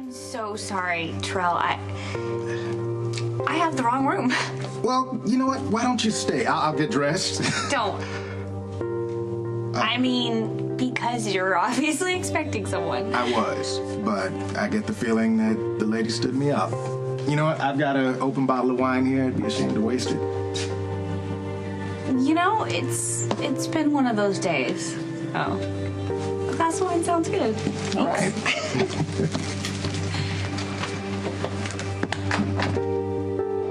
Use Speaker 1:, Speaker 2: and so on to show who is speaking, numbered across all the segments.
Speaker 1: I'm so sorry, Terrell. I have the wrong room.
Speaker 2: Well, you know what? Why don't you stay? I'll get dressed.
Speaker 1: Don't. I mean, because you're obviously expecting someone.
Speaker 2: I was, but I get the feeling that the lady stood me up. You know what? I've got an open bottle of wine here. I'd be ashamed to waste it.
Speaker 1: You know, it's been one of those days. Oh. A glass of wine sounds good.
Speaker 2: All right.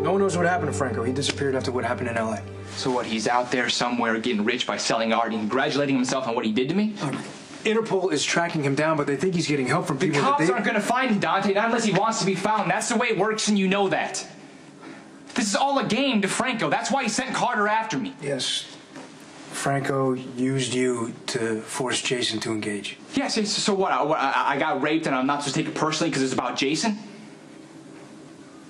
Speaker 3: No one knows what happened to Franco. He disappeared after what happened in L.A.
Speaker 4: So what, he's out there somewhere getting rich by selling art and congratulating himself on what he did to me?
Speaker 3: Interpol is tracking him down, but they think he's getting help from people
Speaker 4: The cops aren't going to find him, Dante, not unless he wants to be found. That's the way it works, and you know that. This is all a game to Franco. That's why he sent Carter after me.
Speaker 3: Yes. Franco used you to force Jason to engage.
Speaker 4: Yes, so what? I got raped and I'm not supposed to take it personally because it's about Jason?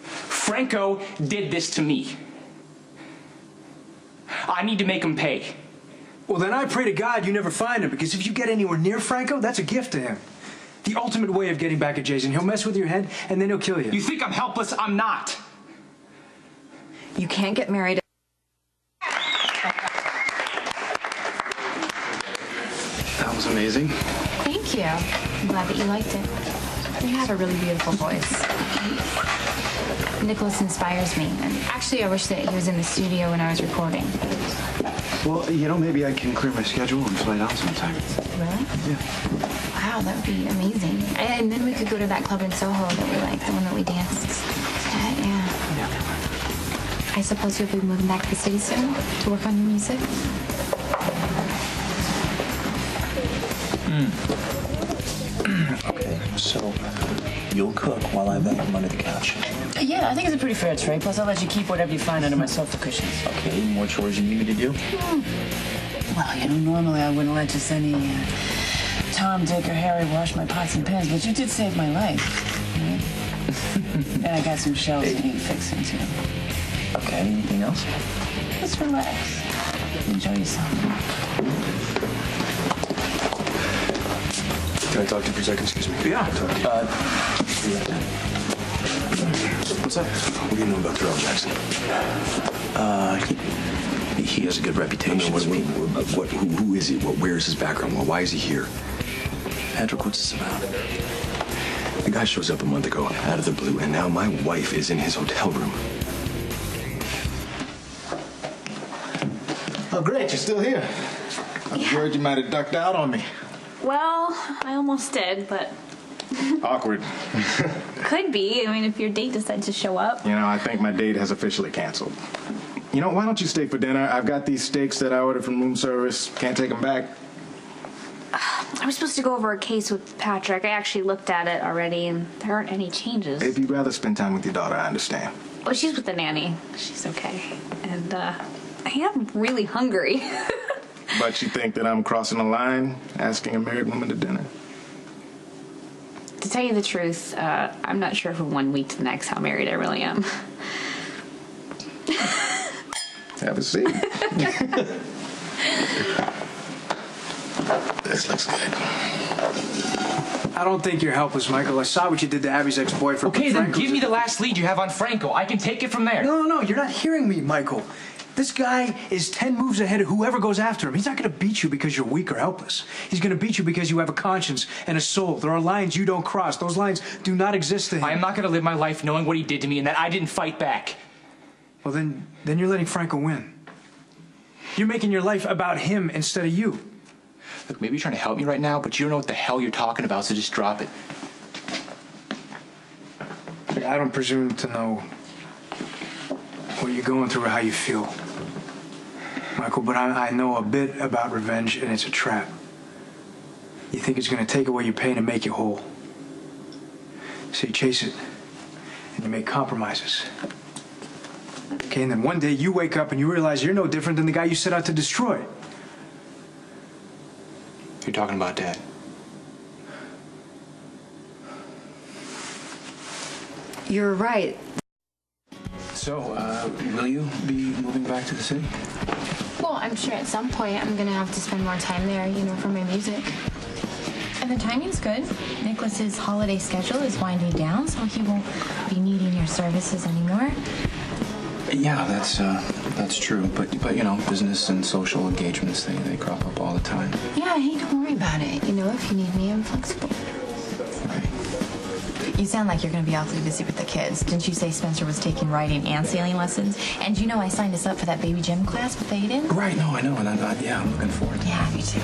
Speaker 4: Franco did this to me. I need to make him pay.
Speaker 3: Well, then I pray to God you never find him, because if you get anywhere near Franco, that's a gift to him. The ultimate way of getting back at Jason. He'll mess with your head, and then he'll kill you.
Speaker 4: You think I'm helpless? I'm not.
Speaker 5: You can't get married.
Speaker 6: That was amazing.
Speaker 5: Thank you. I'm glad that you liked it. You have a really beautiful voice. Nicholas inspires me, and actually I wish that he was in the studio when I was recording.
Speaker 6: Well, you know, maybe I can clear my schedule and fly down sometime.
Speaker 5: Really?
Speaker 6: Yeah.
Speaker 5: Wow, that would be amazing. And then we could go to that club in Soho that we liked, the one that we danced at, yeah. I suppose you'll be moving back to the city soon to work on your music?
Speaker 7: Okay, so you'll cook while I vacuum under the couch.
Speaker 8: Yeah, I think it's a pretty fair trade. Plus, I'll let you keep whatever you find under my sofa cushions.
Speaker 7: Okay, more chores you need me to do?
Speaker 8: Well, you know, normally I wouldn't let just any Tom, Dick, or Harry wash my pots and pans, but you did save my life. Right? And I got some shelves that need fixing, too.
Speaker 7: Okay, anything else?
Speaker 8: Just relax. Enjoy yourself.
Speaker 6: Can I talk to you for a second? Excuse me.
Speaker 3: Yeah.
Speaker 6: What's up? What do you know about Terrell Jackson?
Speaker 7: He has a good reputation.
Speaker 6: Who is he? Where is his background? Why is he here?
Speaker 7: Patrick, what's this about?
Speaker 6: The guy shows up a month ago out of the blue, and now my wife is in his hotel room.
Speaker 2: Oh, great. You're still here. I was worried you might have ducked out on me.
Speaker 1: Well, I almost did, but
Speaker 2: Awkward.
Speaker 1: could be. I mean, if your date decides to show up.
Speaker 2: You know, I think my date has officially canceled. You know, why don't you stay for dinner? I've got these steaks that I ordered from room service. Can't take them back.
Speaker 1: I was supposed to go over a case with Patrick. I actually looked at it already, and there aren't any changes.
Speaker 2: If you'd rather spend time with your daughter, I understand.
Speaker 1: Well, she's with the nanny. She's okay. And, I am really hungry.
Speaker 2: But you think that I'm crossing the line, asking a married woman to dinner?
Speaker 1: To tell you the truth, I'm not sure from 1 week to the next how married I really am.
Speaker 2: Have a seat.
Speaker 6: This looks good.
Speaker 3: I don't think you're helpless, Michael. I saw what you did to Abby's ex-boyfriend.
Speaker 4: Okay, then give me the last lead you have on Franco. I can take it from there.
Speaker 3: No, you're not hearing me, Michael. This guy is 10 moves ahead of whoever goes after him. He's not going to beat you because you're weak or helpless. He's going to beat you because you have a conscience and a soul. There are lines you don't cross. Those lines do not exist to him.
Speaker 4: I am not going to live my life knowing what he did to me and that I didn't fight back.
Speaker 3: Well, then you're letting Franco win. You're making your life about him instead of you.
Speaker 4: Look, maybe you're trying to help me right now, but you don't know what the hell you're talking about, so just drop it.
Speaker 3: I don't presume to know what you're going through or how you feel, Michael, but I know a bit about revenge, and it's a trap. You think it's going to take away your pain and make you whole. So you chase it, and you make compromises. Okay, and then one day you wake up and you realize you're no different than the guy you set out to destroy.
Speaker 4: You're talking about Dad.
Speaker 5: You're right.
Speaker 6: So, will you be moving back to the city?
Speaker 5: Well, I'm sure at some point I'm gonna have to spend more time there, you know, for my music. And the timing's good. Nicholas's holiday schedule is winding down, so he won't be needing your services anymore.
Speaker 7: Yeah, that's true. But you know, business and social engagements, they crop up all the time.
Speaker 5: Yeah, hey, don't worry about it. You know, if you need me, I'm flexible. You sound like you're going to be awfully busy with the kids. Didn't you say Spencer was taking writing and sailing lessons? And you know I signed us up for that baby gym class with Aiden?
Speaker 7: Right, no, I know, and I'm looking forward to it.
Speaker 5: Yeah, me too.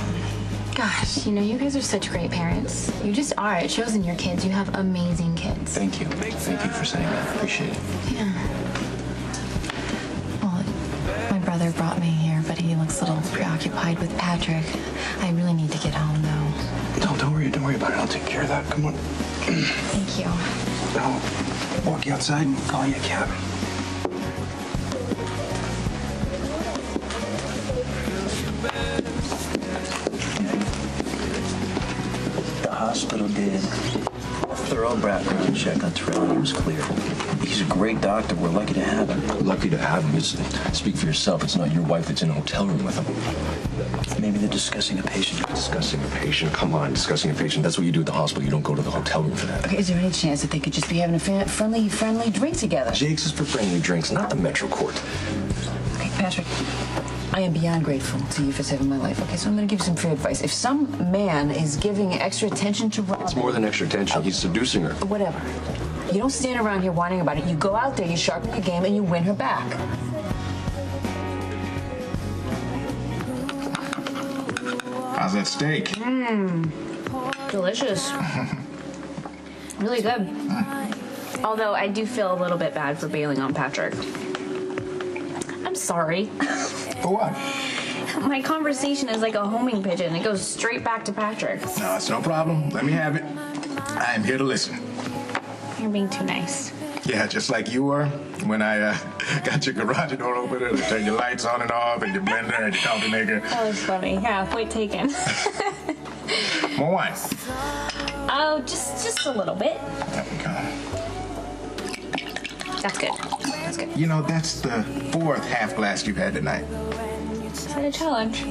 Speaker 5: Gosh, you know, you guys are such great parents. You just are. It shows in your kids. You have amazing kids.
Speaker 7: Thank you. Thank you for saying that. Appreciate it.
Speaker 5: Yeah. Well, my brother brought me here, but he looks a little preoccupied with Patrick. I really need to get home, though.
Speaker 7: No, don't worry about it. I'll take care of that. Come on.
Speaker 5: Thank you.
Speaker 7: I'll walk you outside and call you a cab.
Speaker 9: The hospital did a thorough background check on Terrell, and he was clear. He's a great doctor. We're lucky to have him.
Speaker 6: Lucky to have him. Speak for yourself. It's not your wife that's in a hotel room with him.
Speaker 9: Maybe they're discussing a patient.
Speaker 6: Discussing a patient? Come on, discussing a patient. That's what you do at the hospital. You don't go to the hotel room for that.
Speaker 8: Okay, is there any chance that they could just be having a friendly drink together?
Speaker 6: Jake's is for friendly drinks, not the Metro Court.
Speaker 8: Okay, Patrick, I am beyond grateful to you for saving my life. Okay, so I'm going to give you some free advice. If some man is giving extra attention to Rob...
Speaker 6: It's more than extra attention. He's seducing her.
Speaker 8: Whatever. You don't stand around here whining about it. You go out there, you sharpen your game, and you win her back.
Speaker 2: How's that steak?
Speaker 1: Delicious. Really good. Although I do feel a little bit bad for bailing on Patrick. I'm sorry.
Speaker 2: For what?
Speaker 1: My conversation is like a homing pigeon. It goes straight back to Patrick.
Speaker 2: No, it's no problem. Let me have it. I am here to listen.
Speaker 1: You're being too nice.
Speaker 2: Yeah, just like you were when I got your garage door opener to turn your lights on and off and your blender and your coffee maker.
Speaker 1: That was funny. Yeah, point taken.
Speaker 2: More wine.
Speaker 1: Oh, just a little bit.
Speaker 2: There we go.
Speaker 1: That's good. That's good.
Speaker 2: You know, that's the 4th half glass you've had tonight.
Speaker 1: Is that a challenge?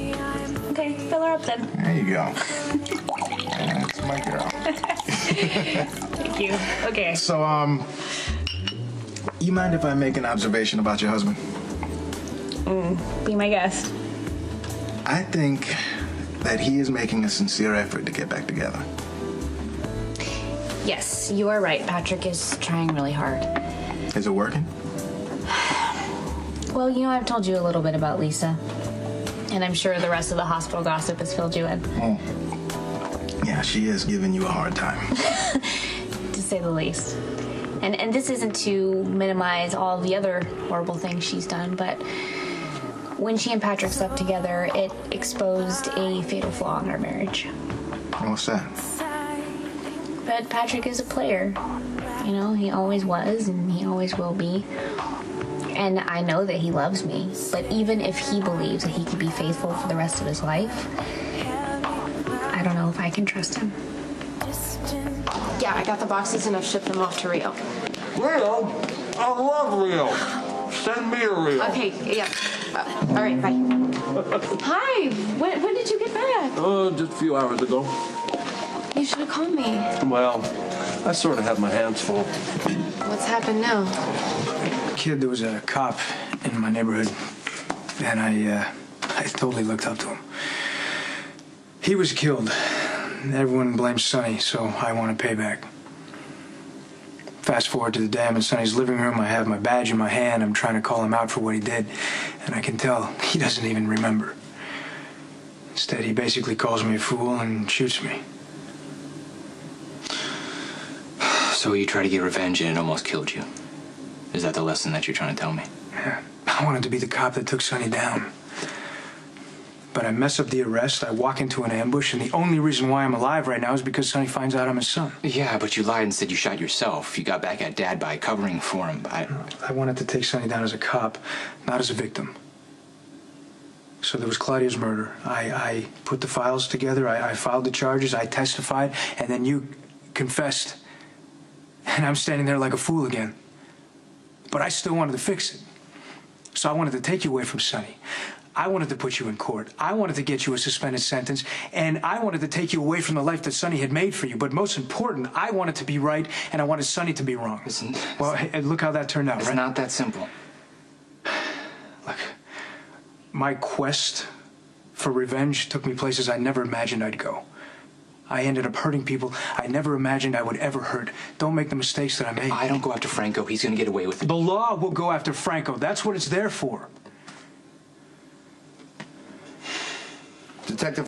Speaker 1: Okay, fill her up then.
Speaker 2: There you go. That's my girl.
Speaker 1: Thank you. Okay.
Speaker 2: So, you mind if I make an observation about your husband?
Speaker 1: Be my guest.
Speaker 2: I think that he is making a sincere effort to get back together.
Speaker 1: Yes, you are right. Patrick is trying really hard.
Speaker 2: Is it working?
Speaker 1: Well, you know, I've told you a little bit about Lisa. And I'm sure the rest of the hospital gossip has filled you in.
Speaker 2: Yeah, she is giving you a hard time.
Speaker 1: To say the least. And this isn't to minimize all the other horrible things she's done, but when she and Patrick slept together, it exposed a fatal flaw in our marriage.
Speaker 2: What's that?
Speaker 1: But Patrick is a player. You know, he always was and he always will be. And I know that he loves me, but even if he believes that he could be faithful for the rest of his life, I don't know if I can trust him.
Speaker 10: Yeah, I got the boxes and I've shipped them off to Rio.
Speaker 11: Rio? I love Rio. Send me a Rio.
Speaker 10: Okay, yeah. All right, bye. Hi, when did you get back?
Speaker 11: Just a few hours ago.
Speaker 10: You should have called me.
Speaker 11: Well, I sort of have my hands full.
Speaker 10: What's happened now?
Speaker 3: Kid, there was a cop in my neighborhood, and I totally looked up to him. He was killed. Everyone blames Sonny, so I want a payback. Fast forward to the day I'm in Sonny's living room. I have my badge in my hand. I'm trying to call him out for what he did, and I can tell he doesn't even remember. Instead, he basically calls me a fool and shoots me.
Speaker 4: So you tried to get revenge and it almost killed you. Is that the lesson that you're trying to tell me?
Speaker 3: Yeah. I wanted to be the cop that took Sonny down. But I mess up the arrest, I walk into an ambush, and the only reason why I'm alive right now is because Sonny finds out I'm his son.
Speaker 4: Yeah, but you lied and said you shot yourself. You got back at Dad by covering for him.
Speaker 3: I wanted to take Sonny down as a cop, not as a victim. So there was Claudia's murder. I put the files together, I filed the charges, I testified, and then you confessed. And I'm standing there like a fool again. But I still wanted to fix it. So I wanted to take you away from Sonny. I wanted to put you in court. I wanted to get you a suspended sentence, and I wanted to take you away from the life that Sonny had made for you. But most important, I wanted to be right, and I wanted Sonny to be wrong.
Speaker 4: Listen,
Speaker 3: well, hey, look how that turned out,
Speaker 4: it's
Speaker 3: right?
Speaker 4: not that simple.
Speaker 3: Look, my quest for revenge took me places I never imagined I'd go. I ended up hurting people I never imagined I would ever hurt. Don't make the mistakes that I made.
Speaker 4: If I don't go after Franco, he's going to get away with it.
Speaker 3: The law will go after Franco. That's what it's there for.